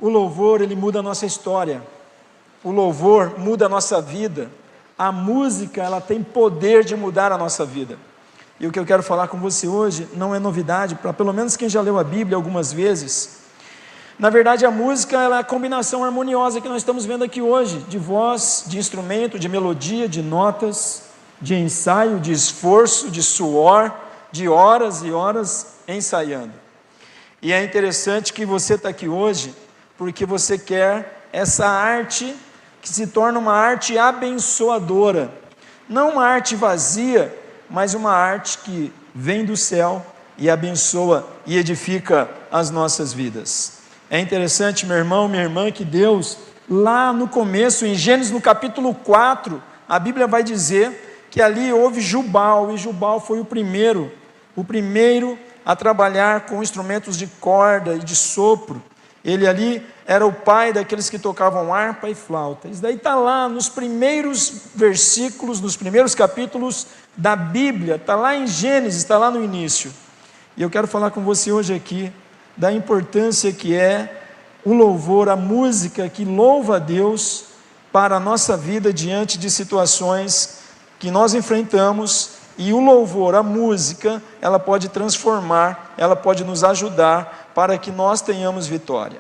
o louvor, ele muda a nossa história. O louvor muda a nossa vida. A música, ela tem poder de mudar a nossa vida. E o que eu quero falar com você hoje não é novidade, para pelo menos quem já leu a Bíblia algumas vezes. Na verdade, a música, ela é a combinação harmoniosa que nós estamos vendo aqui hoje, de voz, de instrumento, de melodia, de notas, de ensaio, de esforço, de suor, de horas e horas ensaiando. E é interessante que você está aqui hoje, porque você quer essa arte que se torna uma arte abençoadora, não uma arte vazia, mas uma arte que vem do céu e abençoa e edifica as nossas vidas. É interessante, meu irmão, minha irmã, que Deus, lá no começo, em Gênesis no capítulo 4, a Bíblia vai dizer que ali houve Jubal, e Jubal foi o primeiro a trabalhar com instrumentos de corda e de sopro. Ele ali era o pai daqueles que tocavam harpa e flauta. Isso daí está lá nos primeiros versículos, nos primeiros capítulos da Bíblia, está lá em Gênesis, está lá no início. E eu quero falar com você hoje aqui da importância que é o louvor, a música que louva a Deus para a nossa vida diante de situações que nós enfrentamos. E o louvor, a música, ela pode transformar, ela pode nos ajudar para que nós tenhamos vitória.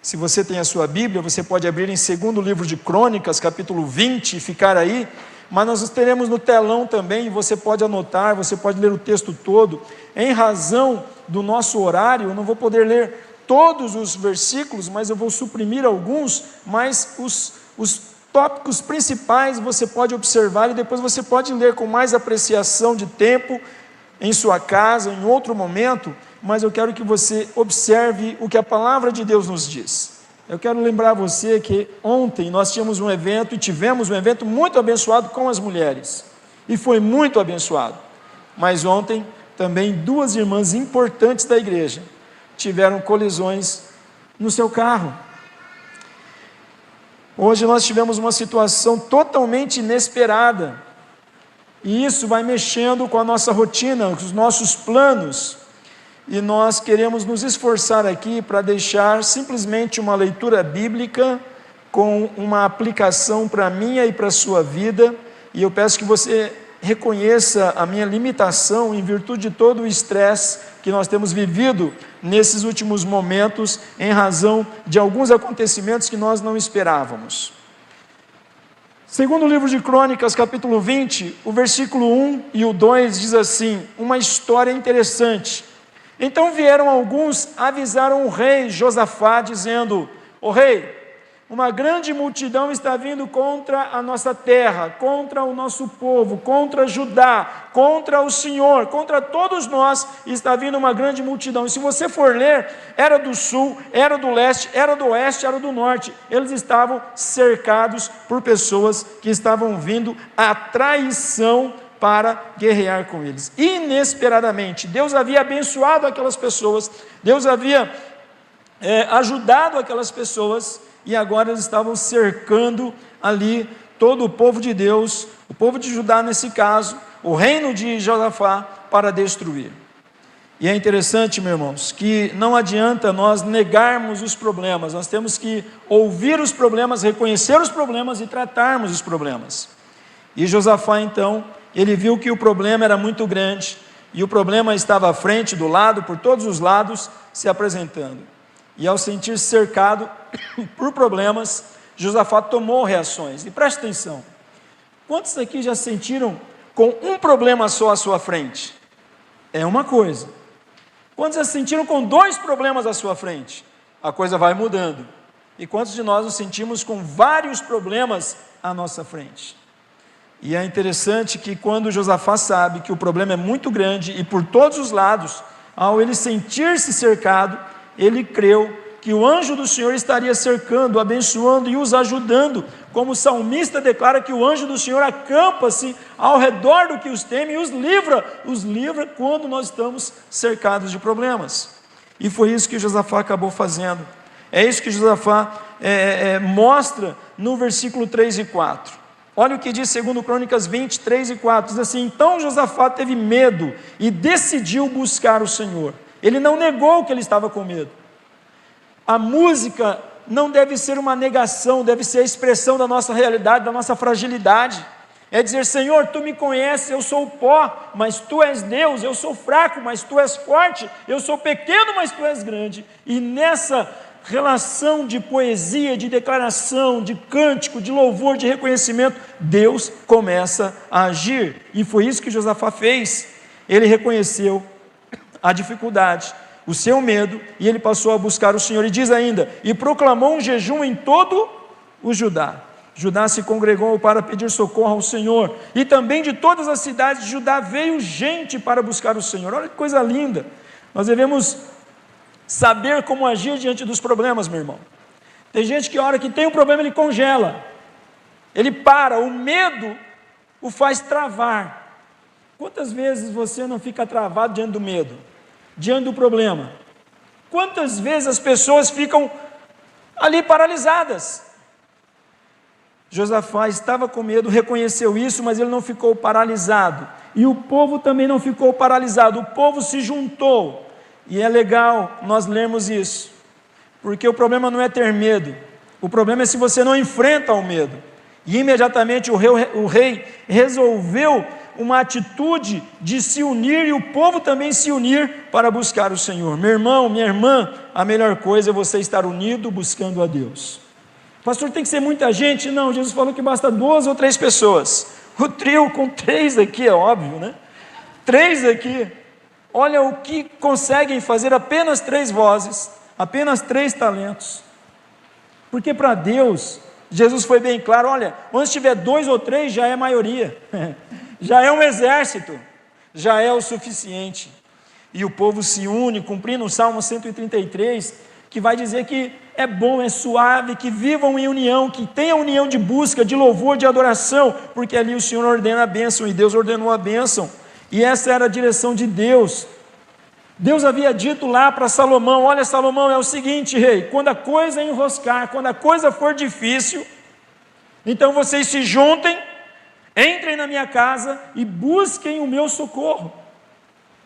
Se você tem a sua Bíblia, você pode abrir em 2º livro de Crônicas, capítulo 20, e ficar aí, mas nós teremos no telão também, e você pode anotar, você pode ler o texto todo. Em razão do nosso horário, eu não vou poder ler todos os versículos, mas eu vou suprimir alguns, mas os tópicos principais você pode observar e depois você pode ler com mais apreciação de tempo, em sua casa, em outro momento, mas eu quero que você observe o que a palavra de Deus nos diz. Eu quero lembrar você que ontem nós tivemos um evento muito abençoado com as mulheres, e foi muito abençoado, mas ontem também 2 irmãs importantes da igreja tiveram colisões no seu carro. Hoje nós tivemos uma situação totalmente inesperada, e isso vai mexendo com a nossa rotina, com os nossos planos, e nós queremos nos esforçar aqui para deixar simplesmente uma leitura bíblica com uma aplicação para a minha e para a sua vida, e eu peço que você reconheça a minha limitação em virtude de todo o estresse que nós temos vivido nesses últimos momentos, em razão de alguns acontecimentos que nós não esperávamos. 2º livro de Crônicas, capítulo 20, o versículo 1 e o 2 diz assim, uma história interessante. Então vieram alguns, avisaram o rei Josafá, dizendo, o rei, uma grande multidão está vindo contra a nossa terra, contra o nosso povo, contra Judá, contra o Senhor, contra todos nós, está vindo uma grande multidão. E se você for ler, era do sul, era do leste, era do oeste, era do norte. Eles estavam cercados por pessoas que estavam vindo à traição para guerrear com eles. Inesperadamente, Deus havia abençoado aquelas pessoas, Deus havia ajudado aquelas pessoas, e agora eles estavam cercando ali todo o povo de Deus, o povo de Judá nesse caso, o reino de Josafá, para destruir. E é interessante, meus irmãos, que não adianta nós negarmos os problemas, nós temos que ouvir os problemas, reconhecer os problemas e tratarmos os problemas. E Josafá então, ele viu que o problema era muito grande, e o problema estava à frente, do lado, por todos os lados, se apresentando. E ao sentir-se cercado por problemas, Josafá tomou reações. E preste atenção, quantos aqui já se sentiram com um problema só à sua frente? É uma coisa. Quantos já se sentiram com 2 problemas à sua frente? A coisa vai mudando. E quantos de nós nos sentimos com vários problemas à nossa frente? E é interessante que quando Josafá sabe que o problema é muito grande e por todos os lados, ao ele sentir-se cercado, ele creu que o anjo do Senhor estaria cercando, abençoando e os ajudando, como o salmista declara que o anjo do Senhor acampa-se ao redor do que os teme e os livra quando nós estamos cercados de problemas. E foi isso que Josafá acabou fazendo. É isso que Josafá mostra no versículo 3 e 4. Olha o que diz 2 Crônicas 20, 3 e 4, diz assim, então Josafá teve medo e decidiu buscar o Senhor. Ele não negou que ele estava com medo. A música não deve ser uma negação, deve ser a expressão da nossa realidade, da nossa fragilidade. É dizer: Senhor, Tu me conheces, eu sou o pó, mas Tu és Deus, eu sou fraco, mas Tu és forte, eu sou pequeno, mas Tu és grande. E nessa relação de poesia, de declaração, de cântico, de louvor, de reconhecimento, Deus começa a agir. E foi isso que Josafá fez. Ele reconheceu a dificuldade, o seu medo, e ele passou a buscar o Senhor. E diz ainda: e proclamou um jejum em todo o Judá. Judá se congregou para pedir socorro ao Senhor, e também de todas as cidades de Judá veio gente para buscar o Senhor. Olha que coisa linda. Nós devemos saber como agir diante dos problemas, meu irmão. Tem gente que a hora que tem um problema ele congela, ele para, o medo o faz travar. Quantas vezes você não fica travado diante do medo, diante do problema? Quantas vezes as pessoas ficam ali paralisadas? Josafá estava com medo, reconheceu isso, mas ele não ficou paralisado, e o povo também não ficou paralisado. O povo se juntou. E é legal nós lermos isso, porque o problema não é ter medo, o problema é se você não enfrenta o medo. E imediatamente o rei resolveu uma atitude de se unir, e o povo também se unir para buscar o Senhor. Meu irmão, minha irmã, a melhor coisa é você estar unido buscando a Deus. Pastor, tem que ser muita gente? Não, Jesus falou que basta 2 ou 3 pessoas. O trio com 3 aqui é óbvio, né? 3 aqui. Olha o que conseguem fazer apenas 3 vozes, apenas 3 talentos. Porque para Deus, Jesus foi bem claro: olha, onde tiver 2 ou 3 já é maioria, já é um exército, já é o suficiente. E o povo se une, cumprindo o Salmo 133, que vai dizer que é bom, é suave, que vivam em união, que tenham união de busca, de louvor, de adoração, porque ali o Senhor ordena a bênção, e Deus ordenou a bênção. E essa era a direção de Deus. Deus havia dito lá para Salomão: olha, Salomão, é o seguinte, rei, quando a coisa enroscar, quando a coisa for difícil, então vocês se juntem, entrem na minha casa e busquem o meu socorro.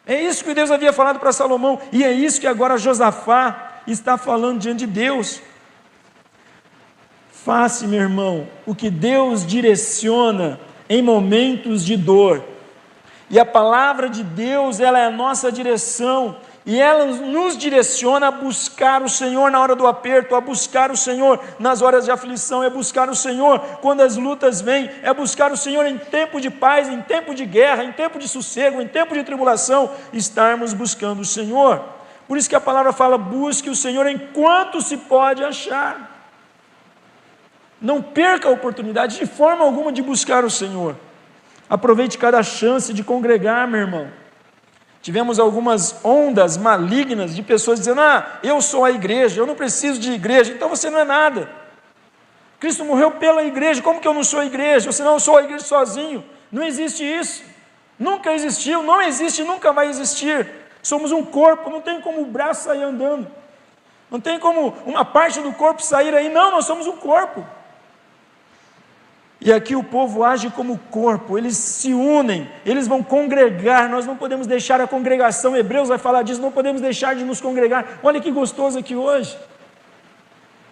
É isso que Deus havia falado para Salomão, e é isso que agora Josafá está falando diante de Deus. Faça, meu irmão, o que Deus direciona em momentos de dor. E a palavra de Deus, ela é a nossa direção, e ela nos direciona a buscar o Senhor na hora do aperto, a buscar o Senhor nas horas de aflição, é buscar o Senhor quando as lutas vêm, é buscar o Senhor em tempo de paz, em tempo de guerra, em tempo de sossego, em tempo de tribulação, estarmos buscando o Senhor. Por isso que a palavra fala: busque o Senhor enquanto se pode achar. Não perca a oportunidade de forma alguma de buscar o Senhor. Aproveite cada chance de congregar, meu irmão. Tivemos algumas ondas malignas de pessoas dizendo: eu sou a igreja, eu não preciso de igreja. Então você não é nada. Cristo morreu pela igreja, como que eu não sou a igreja? Ou senão eu sou a igreja sozinho. Não existe isso. Nunca existiu, não existe, nunca vai existir. Somos um corpo, não tem como o braço sair andando. Não tem como uma parte do corpo sair aí. Não, nós somos um corpo. E aqui o povo age como corpo, eles se unem, eles vão congregar. Nós não podemos deixar a congregação, Hebreus vai falar disso, não podemos deixar de nos congregar. Olha que gostoso aqui hoje,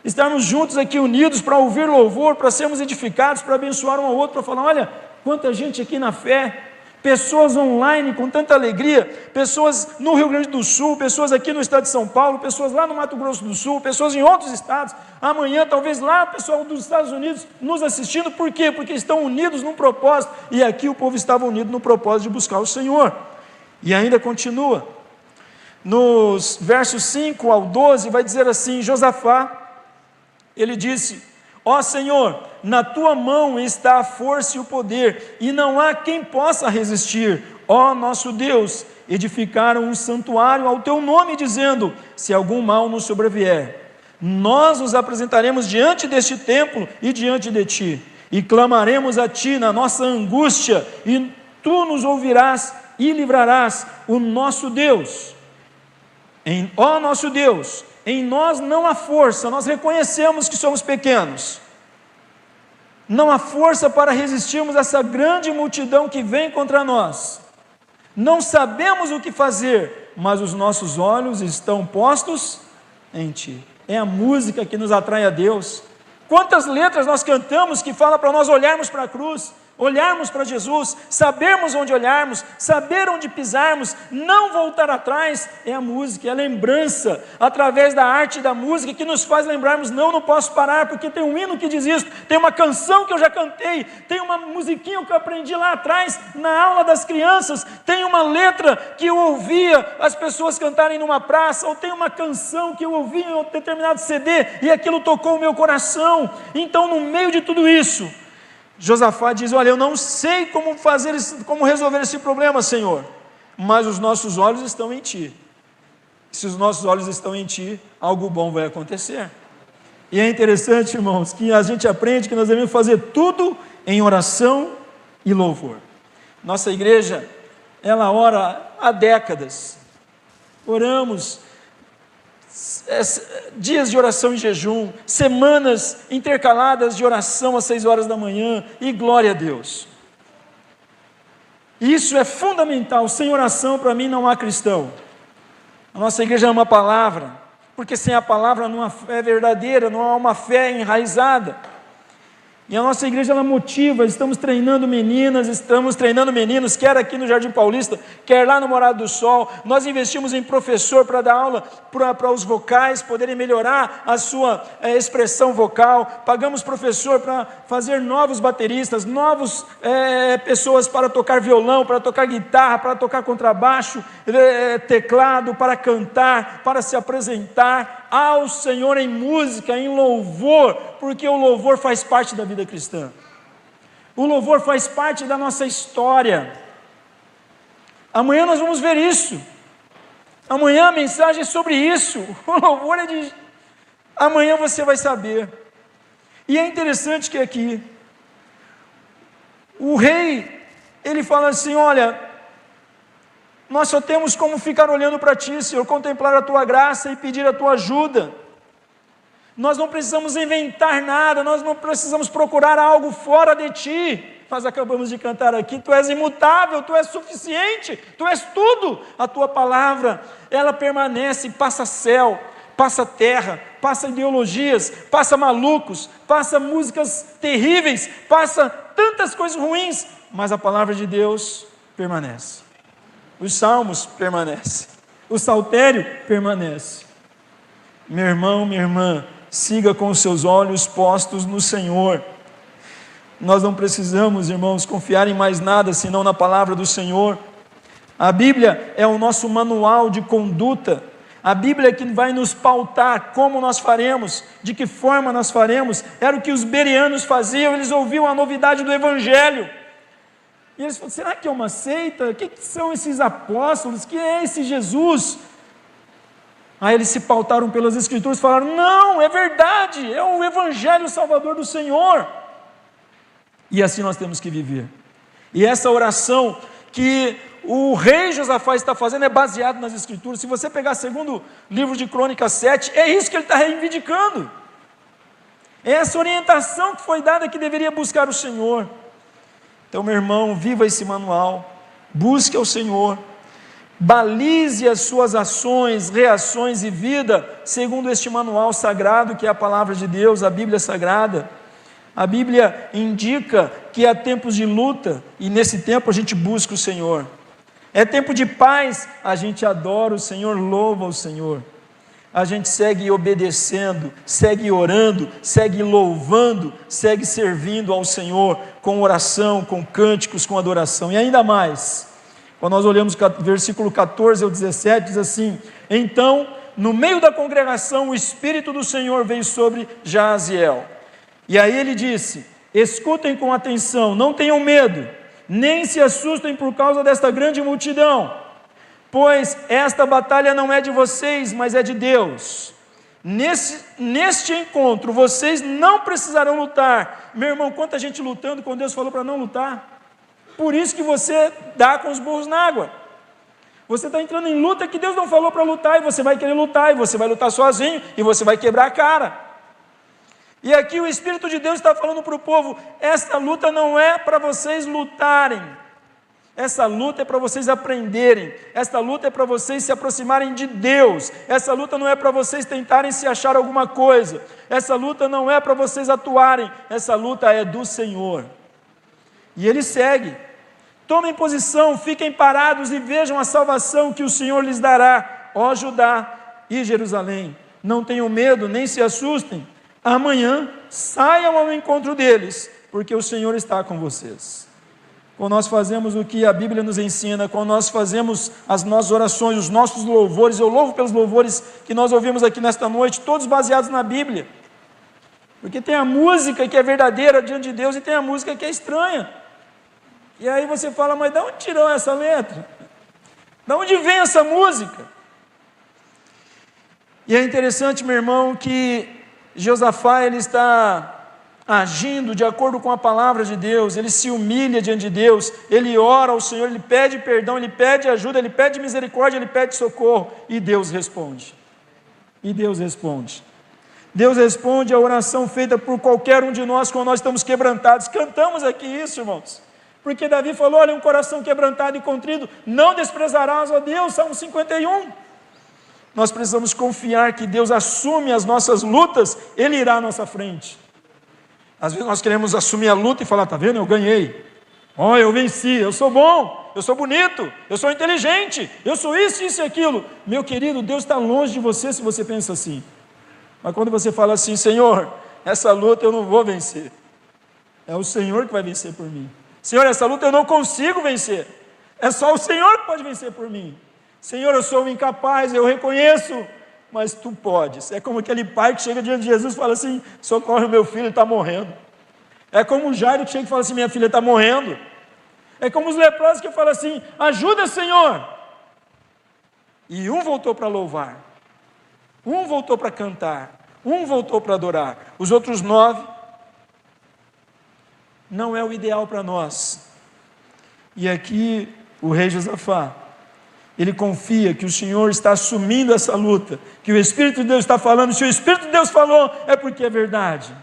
estarmos juntos aqui unidos para ouvir louvor, para sermos edificados, para abençoar um ao outro, para falar: olha, quanta gente aqui na fé, pessoas online com tanta alegria, pessoas no Rio Grande do Sul, pessoas aqui no estado de São Paulo, pessoas lá no Mato Grosso do Sul, pessoas em outros estados, amanhã talvez lá pessoal dos Estados Unidos nos assistindo. Por quê? Porque estão unidos num propósito, e aqui o povo estava unido no propósito de buscar o Senhor. E ainda continua, nos versos 5 ao 12, vai dizer assim: Josafá, ele disse: ó Senhor, na tua mão está a força e o poder, e não há quem possa resistir. Ó nosso Deus, edificaram um santuário ao teu nome, dizendo: se algum mal nos sobrevier, nós nos apresentaremos diante deste templo e diante de ti, e clamaremos a ti na nossa angústia, e tu nos ouvirás e livrarás. O nosso Deus, ó nosso Deus, em nós não há força, nós reconhecemos que somos pequenos, não há força para resistirmos a essa grande multidão que vem contra nós. Não sabemos o que fazer, mas os nossos olhos estão postos em ti. É a música que nos atrai a Deus. Quantas letras nós cantamos que fala para nós olharmos para a cruz, olharmos para Jesus, sabermos onde olharmos, saber onde pisarmos, não voltar atrás. É a música, é a lembrança, através da arte da música, que nos faz lembrarmos, não posso parar, porque tem um hino que diz isso, tem uma canção que eu já cantei, tem uma musiquinha que eu aprendi lá atrás, na aula das crianças, tem uma letra que eu ouvia as pessoas cantarem numa praça, ou tem uma canção que eu ouvi em um determinado CD, e aquilo tocou o meu coração. Então, no meio de tudo isso, Josafá diz: olha, eu não sei como resolver esse problema, Senhor, mas os nossos olhos estão em Ti. Se os nossos olhos estão em Ti, algo bom vai acontecer. E é interessante, irmãos, que a gente aprende que nós devemos fazer tudo em oração e louvor. Nossa igreja, ela ora há décadas. Oramos dias de oração e jejum, semanas intercaladas de oração às 6 horas da manhã, e glória a Deus. Isso é fundamental. Sem oração, para mim, não há cristão. A nossa igreja ama a palavra, porque sem a palavra não há fé verdadeira, não há uma fé enraizada. E a nossa igreja, ela motiva. Estamos treinando meninas, estamos treinando meninos, quer aqui no Jardim Paulista, quer lá no Morado do Sol. Nós investimos em professor para dar aula para os vocais poderem melhorar a sua expressão vocal. Pagamos professor para fazer novos bateristas, novas pessoas para tocar violão, para tocar guitarra, para tocar contrabaixo, teclado, para cantar, para se apresentar ao Senhor em música, em louvor, porque o louvor faz parte da vida cristã. O louvor faz parte da nossa história. Amanhã nós vamos ver isso. Amanhã a mensagem é sobre isso. O louvor é de... Amanhã você vai saber. E é interessante que aqui, o rei, ele fala assim: olha, nós só temos como ficar olhando para Ti, Senhor, contemplar a Tua graça e pedir a Tua ajuda. Nós não precisamos inventar nada, nós não precisamos procurar algo fora de Ti. Nós acabamos de cantar aqui: Tu és imutável, Tu és suficiente, Tu és tudo. A Tua palavra, ela permanece, passa céu, passa terra, passa ideologias, passa malucos, passa músicas terríveis, passa tantas coisas ruins, mas a palavra de Deus permanece. Os salmos permanecem, o saltério permanece. Meu irmão, minha irmã, siga com os seus olhos postos no Senhor. Nós não precisamos, irmãos, confiar em mais nada senão na palavra do Senhor. A Bíblia é o nosso manual de conduta. A Bíblia é que vai nos pautar como nós faremos, de que forma nós faremos. Era o que os bereanos faziam, eles ouviam a novidade do Evangelho. E eles falaram: será que é uma seita? O que são esses apóstolos? Que é esse Jesus? Aí eles se pautaram pelas Escrituras e falaram: não, é verdade, é o Evangelho Salvador do Senhor. E assim nós temos que viver. E essa oração que o rei Josafá está fazendo é baseado nas Escrituras. Se você pegar segundo livro de Crônicas 7, é isso que ele está reivindicando. É essa orientação que foi dada, que deveria buscar o Senhor. Então, meu irmão, viva esse manual, busque ao Senhor, balize as suas ações, reações e vida segundo este manual sagrado que é a palavra de Deus, a Bíblia Sagrada. A Bíblia indica que há tempos de luta, e nesse tempo a gente busca o Senhor. É tempo de paz, a gente adora o Senhor, louva o Senhor. A gente segue obedecendo, segue orando, segue louvando, segue servindo ao Senhor com oração, com cânticos, com adoração. E ainda mais, quando nós olhamos o versículo 14 ao 17, diz assim: então, no meio da congregação, o Espírito do Senhor veio sobre Jaaziel. E aí ele disse: escutem com atenção, não tenham medo, nem se assustem por causa desta grande multidão, pois esta batalha não é de vocês, mas é de Deus. Neste encontro, vocês não precisarão lutar. Meu irmão, quanta gente lutando quando Deus falou para não lutar. Por isso que você dá com os burros na água. Você está entrando em luta que Deus não falou para lutar, e você vai querer lutar, e você vai lutar sozinho, e você vai quebrar a cara. E aqui o Espírito de Deus está falando para o povo: esta luta não é para vocês lutarem. Essa luta é para vocês aprenderem, essa luta é para vocês se aproximarem de Deus, essa luta não é para vocês tentarem se achar alguma coisa, essa luta não é para vocês atuarem, essa luta é do Senhor. E ele segue: tomem posição, fiquem parados e vejam a salvação que o Senhor lhes dará, ó Judá e Jerusalém. Não tenham medo, nem se assustem, amanhã saiam ao encontro deles, porque o Senhor está com vocês. Quando nós fazemos o que a Bíblia nos ensina, quando nós fazemos as nossas orações, os nossos louvores, eu louvo pelos louvores que nós ouvimos aqui nesta noite, todos baseados na Bíblia, porque tem a música que é verdadeira diante de Deus e tem a música que é estranha, e aí você fala, mas de onde tirou essa letra? De onde vem essa música? E é interessante, meu irmão, que Josafá, ele está agindo de acordo com a palavra de Deus, ele se humilha diante de Deus, ele ora ao Senhor, ele pede perdão, ele pede ajuda, ele pede misericórdia, ele pede socorro, e Deus responde. E Deus responde. Deus responde a oração feita por qualquer um de nós quando nós estamos quebrantados. Cantamos aqui isso, irmãos, porque Davi falou, olha, um coração quebrantado e contrito, não desprezarás, ó Deus, Salmo 51. Nós precisamos confiar que Deus assume as nossas lutas, Ele irá à nossa frente. Às vezes nós queremos assumir a luta e falar, está vendo, eu ganhei, eu venci, eu sou bom, eu sou bonito, eu sou inteligente, eu sou isso, isso e aquilo. Meu querido, Deus está longe de você se você pensa assim. Mas quando você fala assim, Senhor, essa luta eu não vou vencer, é o Senhor que vai vencer por mim. Senhor, essa luta eu não consigo vencer, é só o Senhor que pode vencer por mim. Senhor, eu sou incapaz, eu reconheço, mas tu podes. É como aquele pai que chega diante de Jesus e fala assim, socorre o meu filho, ele está morrendo. É como o Jairo que chega e fala assim, minha filha está morrendo. É como os leprosos que falam assim, ajuda, Senhor. E um voltou para louvar, um voltou para cantar, um voltou para adorar. Os outros 9, não é o ideal para nós. E aqui o rei Josafá, ele confia que o Senhor está assumindo essa luta, que o Espírito de Deus está falando, se o Espírito de Deus falou, é porque é verdade.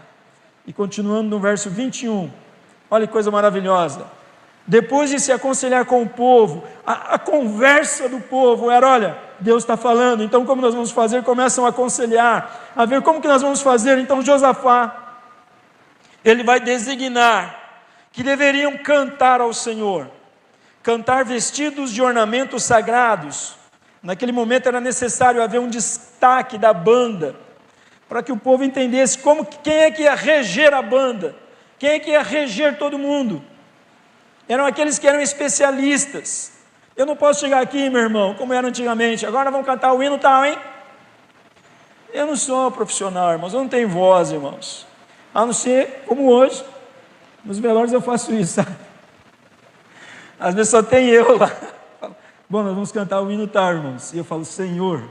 E continuando no verso 21, olha que coisa maravilhosa, depois de se aconselhar com o povo, a conversa do povo era, olha, Deus está falando, então como nós vamos fazer? Começam a aconselhar, a ver como que nós vamos fazer. Então Josafá, ele vai designar que deveriam cantar ao Senhor, cantar vestidos de ornamentos sagrados. Naquele momento era necessário haver um destaque da banda, para que o povo entendesse quem é que ia reger a banda, quem é que ia reger todo mundo. Eram aqueles que eram especialistas. Eu não posso chegar aqui, meu irmão, como era antigamente, agora vamos cantar o hino tal, hein? Eu não sou profissional, irmãos, eu não tenho voz, irmãos, a não ser como hoje, nos velórios eu faço isso, sabe? Às vezes só tem eu lá. Bom, nós vamos cantar o hino tal, irmãos. E eu falo, Senhor,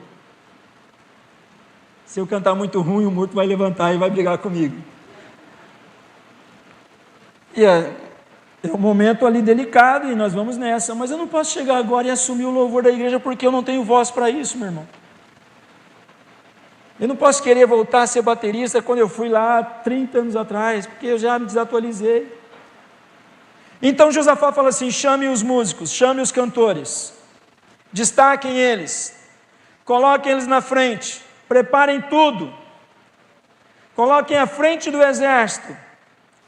se eu cantar muito ruim, o morto vai levantar e vai brigar comigo. E é um momento ali delicado e nós vamos nessa. Mas eu não posso chegar agora e assumir o louvor da igreja porque eu não tenho voz para isso, meu irmão. Eu não posso querer voltar a ser baterista quando eu fui lá 30 anos atrás, porque eu já me desatualizei. Então Josafá fala assim, chame os músicos, chame os cantores, destaquem eles, coloquem eles na frente, preparem tudo, coloquem à frente do exército,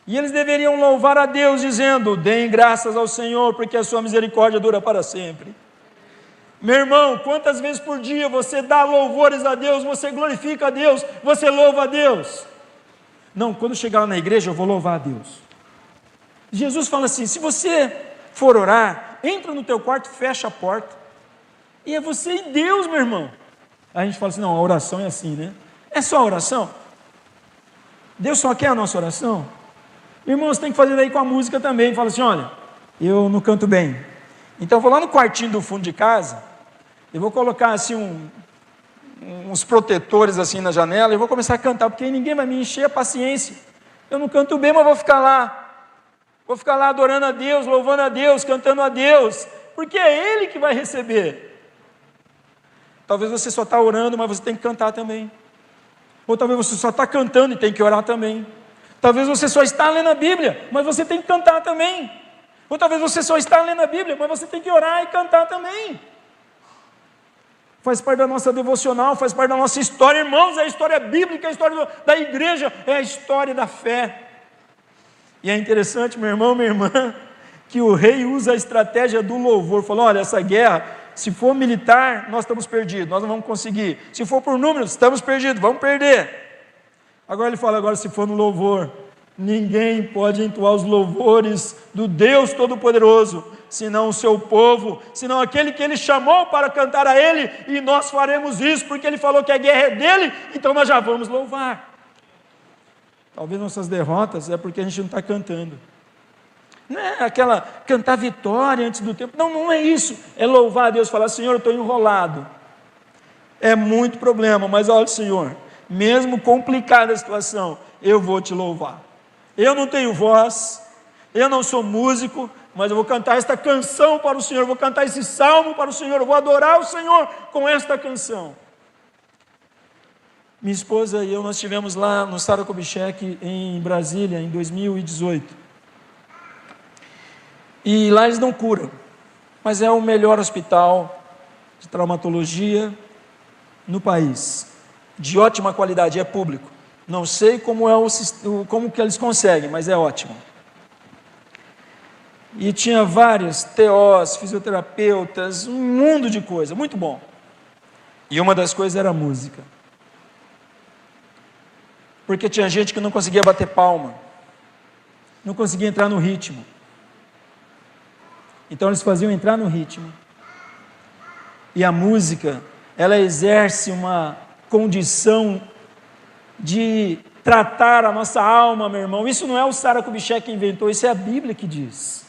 e eles deveriam louvar a Deus dizendo, deem graças ao Senhor, porque a sua misericórdia dura para sempre. Meu irmão, quantas vezes por dia você dá louvores a Deus, você glorifica a Deus, você louva a Deus? Não, quando chegar lá na igreja eu vou louvar a Deus. Jesus fala assim, se você for orar, entra no teu quarto, fecha a porta, e é você e Deus, meu irmão. Aí a gente fala assim, não, a oração é assim, né? É só a oração? Deus só quer a nossa oração? Irmãos, tem que fazer daí com a música também. Fala assim, olha, eu não canto bem, então eu vou lá no quartinho do fundo de casa, eu vou colocar assim uns protetores assim na janela, e vou começar a cantar, porque aí ninguém vai me encher a paciência. Eu não canto bem, mas vou ficar lá adorando a Deus, louvando a Deus, cantando a Deus, porque é Ele que vai receber. Talvez você só está orando, mas você tem que cantar também. Ou talvez você só está cantando e tem que orar também. Talvez você só está lendo a Bíblia, mas você tem que cantar também. Ou talvez você só está lendo a Bíblia, mas você tem que orar e cantar também. Faz parte da nossa devocional, faz parte da nossa história, irmãos, é a história bíblica, é a história da igreja, é a história da fé. E é interessante, meu irmão, minha irmã, que o rei usa a estratégia do louvor, falou, olha, essa guerra, se for militar, nós estamos perdidos, nós não vamos conseguir. Se for por números, estamos perdidos, vamos perder. Agora ele fala, agora se for no louvor, ninguém pode entoar os louvores do Deus Todo-Poderoso, senão o seu povo, senão aquele que ele chamou para cantar a ele, e nós faremos isso, porque ele falou que a guerra é dele, então nós já vamos louvar. Talvez nossas derrotas é porque a gente não está cantando. Não é aquela cantar vitória antes do tempo, não é isso, é louvar a Deus, falar, Senhor, eu estou enrolado, é muito problema, mas olha, Senhor, mesmo complicada a situação, eu vou te louvar. Eu não tenho voz, eu não sou músico, mas eu vou cantar esta canção para o Senhor, eu vou cantar esse salmo para o Senhor, eu vou adorar o Senhor com esta canção. Minha esposa e eu, nós estivemos lá no Sara Kubitschek em Brasília, em 2018. E lá eles não curam, mas é o melhor hospital de traumatologia no país, de ótima qualidade, é público. Não sei como que eles conseguem, mas é ótimo. E tinha vários TOs, fisioterapeutas, um mundo de coisa, muito bom. E uma das coisas era a música. Porque tinha gente que não conseguia bater palma, não conseguia entrar no ritmo. Então eles faziam entrar no ritmo. E a música, ela exerce uma condição de tratar a nossa alma, meu irmão. Isso não é o Sara Kubitschek que inventou, isso é a Bíblia que diz.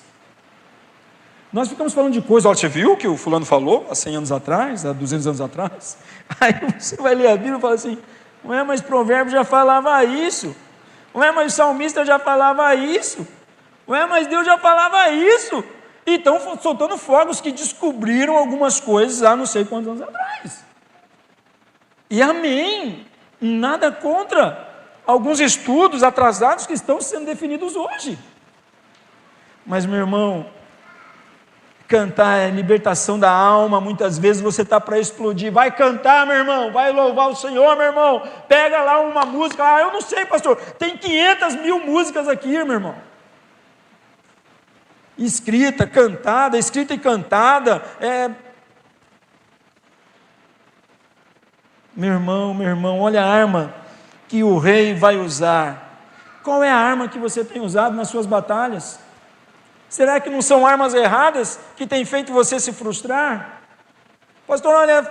Nós ficamos falando de coisa, olha, você viu o que o fulano falou há 100 anos atrás, há 200 anos atrás? Aí você vai ler a Bíblia e fala assim, não é, mas Provérbios já falava isso, não é, mas o salmista já falava isso, não é, mas Deus já falava isso. E estão soltando fogos que descobriram algumas coisas há não sei quantos anos atrás. E amém, nada contra alguns estudos atrasados que estão sendo definidos hoje. Mas, meu irmão, cantar é libertação da alma. Muitas vezes você está para explodir, vai cantar, meu irmão, vai louvar o Senhor, meu irmão, pega lá uma música, eu não sei, pastor, tem 500 mil músicas aqui, meu irmão, escrita e cantada, meu irmão, olha a arma que o rei vai usar. Qual é a arma que você tem usado nas suas batalhas? Será que não são armas erradas que têm feito você se frustrar? Pastor, olha,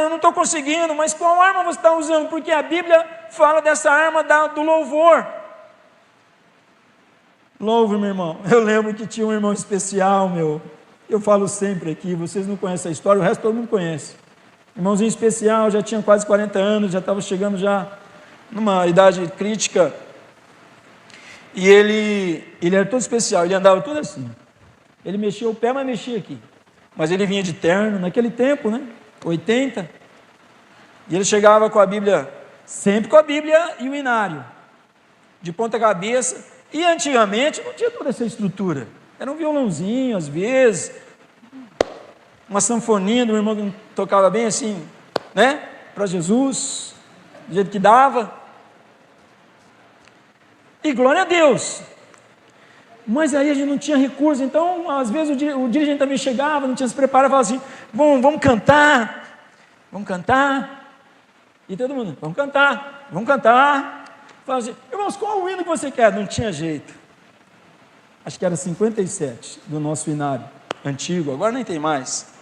eu não estou conseguindo, mas qual arma você está usando? Porque a Bíblia fala dessa arma do louvor. Louve, meu irmão. Eu lembro que tinha um irmão especial, eu falo sempre aqui, vocês não conhecem a história, o resto todo mundo conhece. Irmãozinho especial, já tinha quase 40 anos, já estava chegando já numa idade crítica. E ele era todo especial, ele andava tudo assim. Ele mexia o pé, mas mexia aqui. Mas ele vinha de terno, naquele tempo, 80. E ele chegava com a Bíblia, sempre com a Bíblia e o inário, de ponta cabeça. E antigamente não tinha toda essa estrutura. Era um violãozinho, às vezes, uma sanfoninha do irmão que tocava bem assim, para Jesus, do jeito que dava. E glória a Deus. Mas aí a gente não tinha recurso, então às vezes o dirigente também chegava, não tinha se preparado, falava assim, vamos cantar, e todo mundo, vamos cantar, falava assim, irmãos, qual o hino que você quer? Não tinha jeito, acho que era 57 do nosso hinário antigo, agora nem tem mais,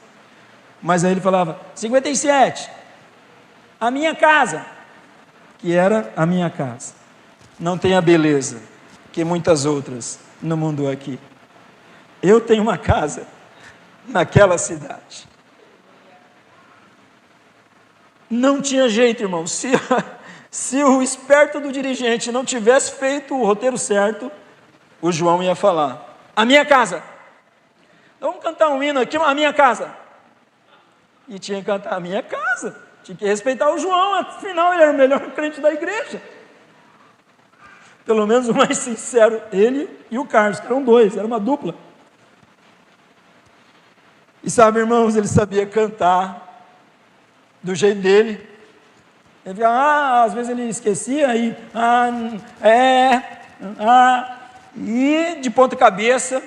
mas aí ele falava, 57, a minha casa, que era a minha casa, não tem a beleza que muitas outras no mundo aqui. Eu tenho uma casa naquela cidade. Não tinha jeito, irmão. Se o esperto do dirigente não tivesse feito o roteiro certo, o João ia falar, a minha casa. Vamos cantar um hino aqui, a minha casa. E tinha que cantar a minha casa. Tinha que respeitar o João, afinal ele era o melhor crente da igreja. Pelo menos o mais sincero, ele e o Carlos, que eram dois, era uma dupla. E sabe, irmãos, ele sabia cantar do jeito dele. Ele às vezes ele esquecia e e de ponta cabeça,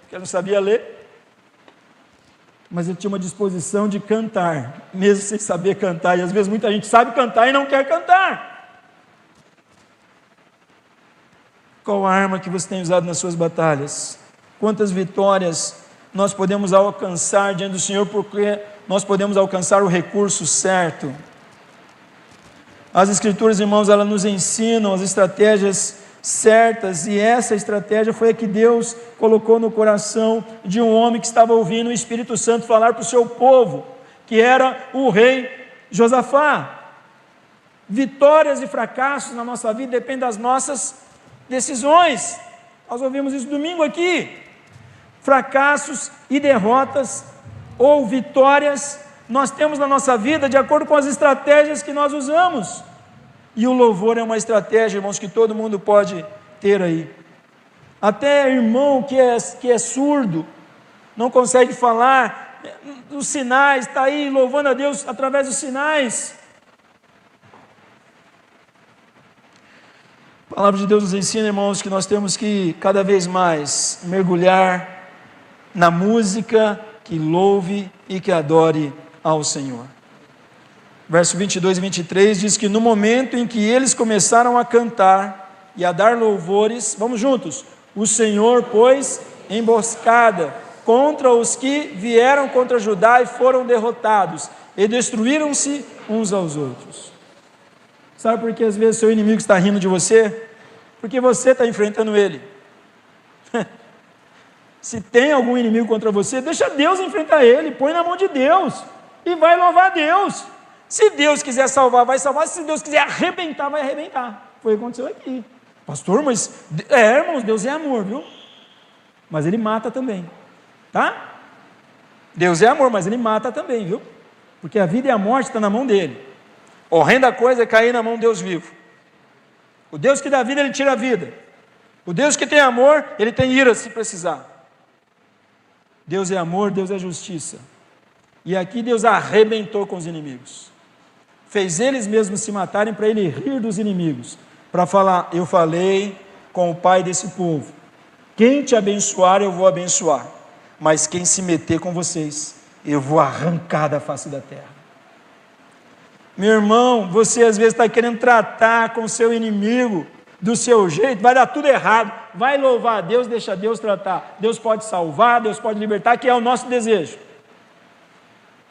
que ele não sabia ler. Mas ele tinha uma disposição de cantar, mesmo sem saber cantar. E às vezes muita gente sabe cantar e não quer cantar. Qual a arma que você tem usado nas suas batalhas? Quantas vitórias nós podemos alcançar diante do Senhor, porque nós podemos alcançar o recurso certo. As Escrituras, irmãos, elas nos ensinam as estratégias certas, e essa estratégia foi a que Deus colocou no coração de um homem que estava ouvindo o Espírito Santo falar para o seu povo, que era o rei Josafá. Vitórias e fracassos na nossa vida dependem das nossas decisões. Nós ouvimos isso domingo aqui. Fracassos e derrotas ou vitórias nós temos na nossa vida de acordo com as estratégias que nós usamos. E o louvor é uma estratégia, irmãos, que todo mundo pode ter aí. Até irmão que é surdo, não consegue falar, os sinais, está aí louvando a Deus através dos sinais. A palavra de Deus nos ensina, irmãos, que nós temos que cada vez mais mergulhar na música que louve e que adore ao Senhor. Verso 22 e 23 diz que no momento em que eles começaram a cantar e a dar louvores, vamos juntos, o Senhor pôs emboscada contra os que vieram contra Judá e foram derrotados, e destruíram-se uns aos outros. Sabe por que às vezes seu inimigo está rindo de você? Porque você está enfrentando ele. Se tem algum inimigo contra você, deixa Deus enfrentar ele, põe na mão de Deus e vai louvar a Deus. Se Deus quiser salvar, vai salvar. Se Deus quiser arrebentar, vai arrebentar. Foi o que aconteceu aqui. Pastor, mas irmãos, Deus é amor, viu? Mas Ele mata também, tá? Deus é amor, mas Ele mata também, viu? Porque a vida e a morte estão na mão dEle. Horrenda coisa é cair na mão de Deus vivo. O Deus que dá vida, Ele tira a vida. O Deus que tem amor, Ele tem ira se precisar. Deus é amor, Deus é justiça. E aqui Deus arrebentou com os inimigos. Fez eles mesmos se matarem para Ele rir dos inimigos. Para falar, eu falei com o pai desse povo. Quem te abençoar, eu vou abençoar. Mas quem se meter com vocês, eu vou arrancar da face da terra. Meu irmão, você às vezes está querendo tratar com o seu inimigo do seu jeito, vai dar tudo errado. Vai louvar a Deus, deixa Deus tratar. Deus pode salvar, Deus pode libertar, que é o nosso desejo.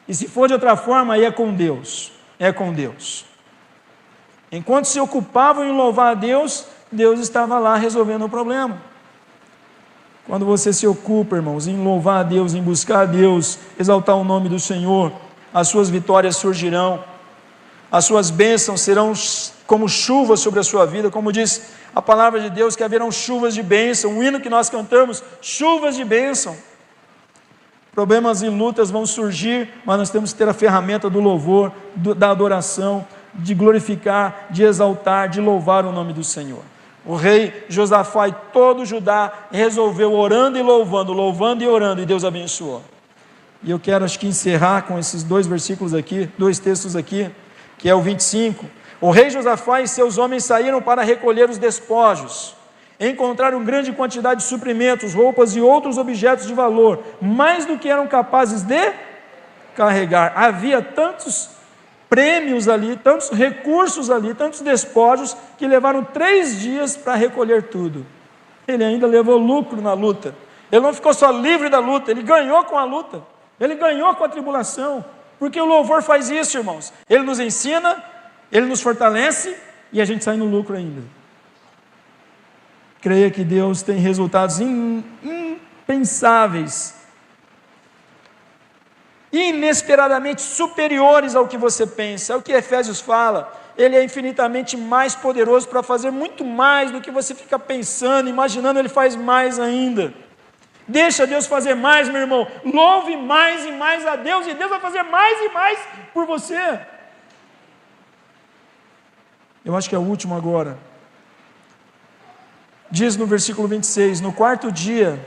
E se for de outra forma, aí é com Deus. É com Deus. Enquanto se ocupavam em louvar a Deus, Deus estava lá resolvendo o problema. Quando você se ocupa, irmãos, em louvar a Deus, em buscar a Deus, exaltar o nome do Senhor, as suas vitórias surgirão, as suas bênçãos serão como chuvas sobre a sua vida, como diz a palavra de Deus, que haverão chuvas de bênção, o hino que nós cantamos, chuvas de bênção. Problemas e lutas vão surgir, mas nós temos que ter a ferramenta do louvor, da adoração, de glorificar, de exaltar, de louvar o nome do Senhor. O rei Josafá e todo Judá resolveu orando e louvando, louvando e orando, e Deus abençoou. E eu quero acho que encerrar com esses dois versículos aqui, dois textos aqui, que é o 25. O rei Josafá e seus homens saíram para recolher os despojos. Encontraram grande quantidade de suprimentos, roupas e outros objetos de valor, mais do que eram capazes de carregar. Havia tantos prêmios ali, tantos recursos ali, tantos despojos, que levaram 3 dias para recolher tudo. Ele ainda levou lucro na luta. Ele não ficou só livre da luta, ele ganhou com a luta. Ele ganhou com a tribulação. Porque o louvor faz isso, irmãos. Ele nos ensina, ele nos fortalece e a gente sai no lucro ainda. Creia que Deus tem resultados impensáveis, inesperadamente superiores ao que você pensa. É o que Efésios fala. Ele é infinitamente mais poderoso para fazer muito mais do que você fica pensando, imaginando. Ele faz mais ainda. Deixa Deus fazer mais, meu irmão. Louve mais e mais a Deus, e Deus vai fazer mais e mais por você. Eu acho que é o último agora. Diz no versículo 26, no 4º dia,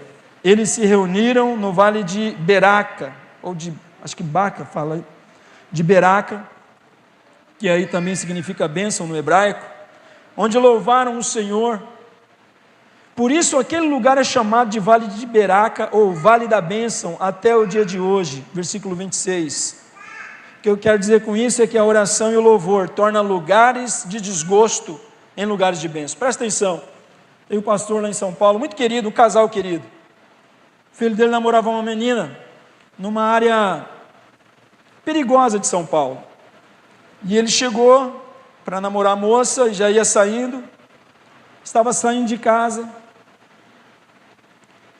eles se reuniram no vale de Beraca, ou de, acho que Baca fala, de Beraca, que aí também significa bênção no hebraico, onde louvaram o Senhor. Por isso aquele lugar é chamado de Vale de Beraca, ou Vale da Bênção, até o dia de hoje, versículo 26. O que eu quero dizer com isso é que a oração e o louvor tornam lugares de desgosto em lugares de bênção. Presta atenção, tem um pastor lá em São Paulo, muito querido, um casal querido. O filho dele namorava uma menina, numa área perigosa de São Paulo. E ele chegou para namorar a moça, já ia saindo, estava saindo de casa,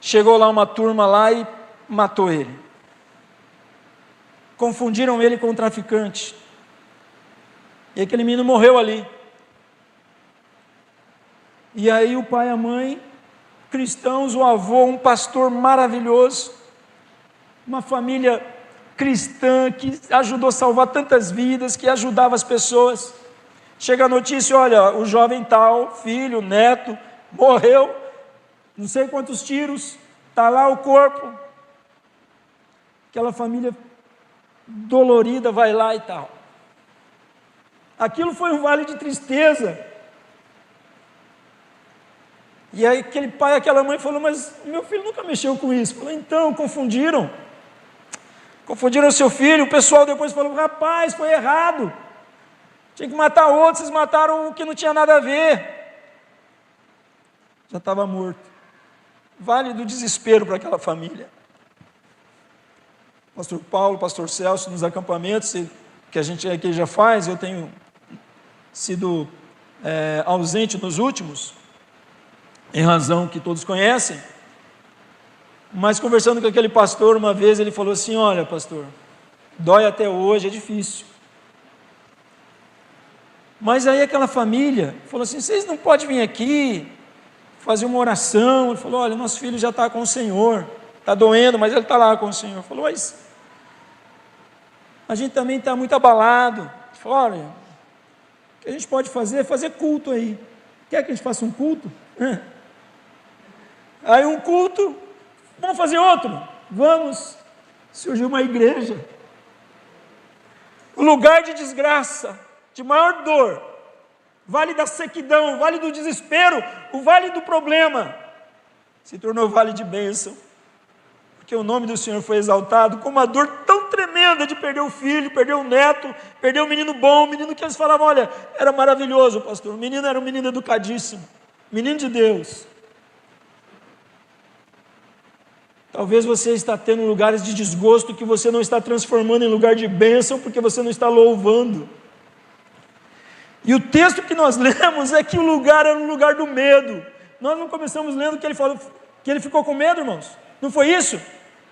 chegou lá uma turma lá e matou ele. Confundiram ele com um traficante. E aquele menino morreu ali. E aí o pai e a mãe, cristãos, o avô, um pastor maravilhoso, uma família cristã que ajudou a salvar tantas vidas, que ajudava as pessoas. Chega a notícia, olha, o jovem tal, filho, neto, morreu, não sei quantos tiros, está lá o corpo. Aquela família dolorida vai lá e tal. Aquilo foi um vale de tristeza. E aí aquele pai, aquela mãe falou, mas meu filho nunca mexeu com isso. Falou, então, confundiram seu filho. O pessoal depois falou, rapaz, foi errado, tinha que matar outro, vocês mataram o que não tinha nada a ver. Já estava morto. Vale do desespero para aquela família. Pastor Paulo, pastor Celso, nos acampamentos que a gente aqui já faz, eu tenho sido ausente nos últimos, em razão que todos conhecem, mas conversando com aquele pastor uma vez, ele falou assim, olha pastor, dói até hoje, é difícil. Mas aí aquela família falou assim, vocês não podem vir aqui fazer uma oração? Ele falou, olha, nosso filho já está com o Senhor, está doendo, mas ele está lá com o Senhor. Ele falou, mas a gente também está muito abalado. Ele falou, olha, o que a gente pode fazer é fazer culto aí. Quer que a gente faça um culto? Aí um culto, vamos fazer outro? Vamos. Surgiu uma igreja. O lugar de desgraça, de maior dor, vale da sequidão, vale do desespero, o vale do problema, se tornou vale de bênção, porque o nome do Senhor foi exaltado, com uma dor tão tremenda de perder o filho, perder o neto, perder o menino bom, o menino que eles falavam, olha, era maravilhoso pastor, o menino era um menino educadíssimo, menino de Deus. Talvez você está tendo lugares de desgosto que você não está transformando em lugar de bênção, porque você não está louvando. E o texto que nós lemos é que o lugar era um lugar do medo. Nós não começamos lendo que ele falou, que ele ficou com medo, irmãos? Não foi isso?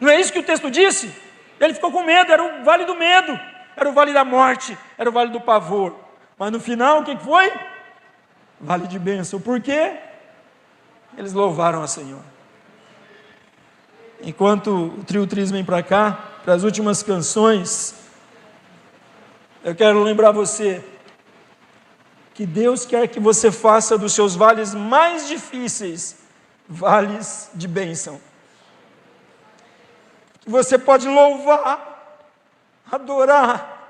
Não é isso que o texto disse? Ele ficou com medo, era o vale do medo, era o vale da morte, era o vale do pavor. Mas no final, o que foi? Vale de bênção. Por quê? Eles louvaram a Senhor. Enquanto o trio Tris vem para cá, para as últimas canções, eu quero lembrar você que Deus quer que você faça dos seus vales mais difíceis, vales de bênção. Que você pode louvar, adorar,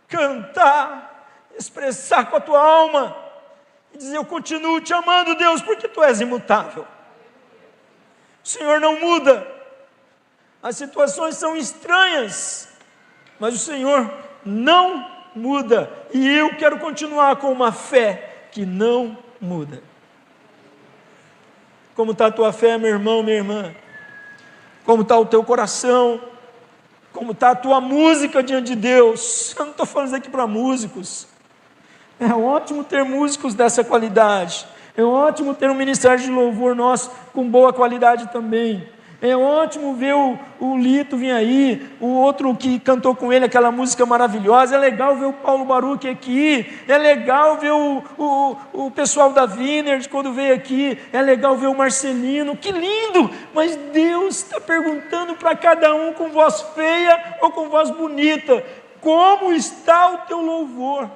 cantar, expressar com a tua alma, e dizer, eu continuo te amando, Deus, porque tu és imutável. O Senhor não muda. As situações são estranhas, mas o Senhor não muda, e eu quero continuar com uma fé que não muda. Como está a tua fé, meu irmão, minha irmã? Como está o teu coração? Como está a tua música diante de Deus? Eu não estou falando isso aqui para músicos. É ótimo ter músicos dessa qualidade, é ótimo ter um ministério de louvor nosso com boa qualidade também. É ótimo ver o Lito vir aí, o outro que cantou com ele aquela música maravilhosa. É legal ver o Paulo Baruch aqui, é legal ver o pessoal da Vineyard quando veio aqui, é legal ver o Marcelino, que lindo! Mas Deus está perguntando para cada um com voz feia ou com voz bonita, como está o teu louvor?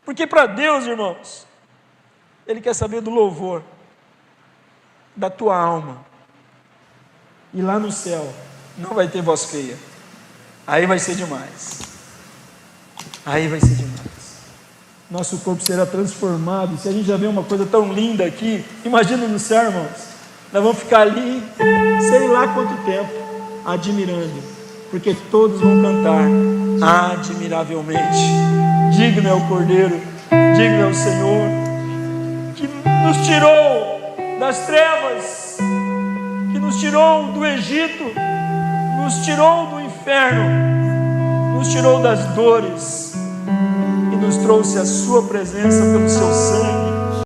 Porque para Deus, irmãos, Ele quer saber do louvor da tua alma. E lá no céu, não vai ter voz feia. Aí vai ser demais. Aí vai ser demais. Nosso corpo será transformado. Se a gente já vê uma coisa tão linda aqui, imagina no céu, irmãos. Nós vamos ficar ali, sei lá quanto tempo, admirando, porque todos vão cantar admiravelmente. Digno é o Cordeiro, digno é o Senhor, que nos tirou das trevas, que nos tirou do Egito, nos tirou do inferno, nos tirou das dores e nos trouxe a sua presença pelo seu sangue.